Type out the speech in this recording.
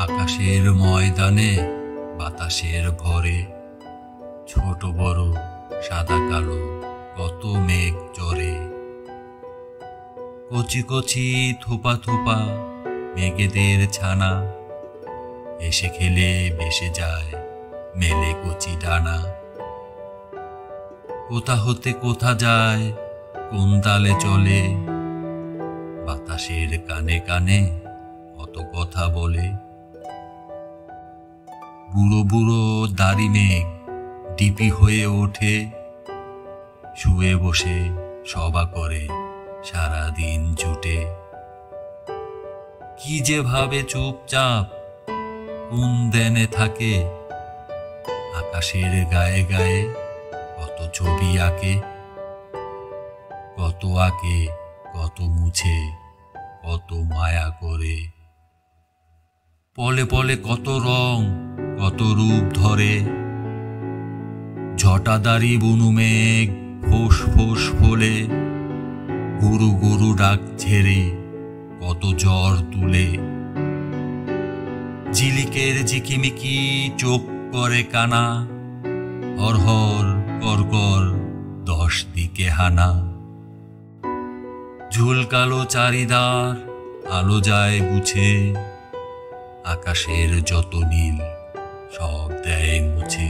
আকাশের ময়দানে বাতাসের ভরে ছোট বড় সাদা কালো কত মেঘ চড়ে। কচি কচি থোপা থোপা মেঘেদের ছানা এসে খেলে ভেসে যায় মেলে কচি ডানা। কোথা হতে কোথা যায় কোন তালে চলে, বাতাসের কানে কানে কত কথা বলে। বুড়ো বুড়ো দাড়ি মেঘ ডিপি হয়ে ওঠে, শুয়ে বসে সভা করে সারাদিন ছুটে। কি যে ভাবে চুপচাপ কোন দেনে থাকে, আকাশের গায়ে গায়ে কত ছবি আঁকে। কত আঁকে কত মুছে কত মায়া করে। পলে পলে কত রং কত রূপ ধরে, ঝটাদারি বুনু মেঘ ফোঁস ফোঁস ফোলে। গুরু গুরু ডাক ঝেড়ে কত জ্বর তুলে। ঝিলিকের ঝিকিমিকি চোখ করে কানা, হর হর কর কর 10 দিকে হানা। ঝুলকালো চারিদার আলো যায় বুঝে, আকাশের যত নীল সব দেয় মুছে।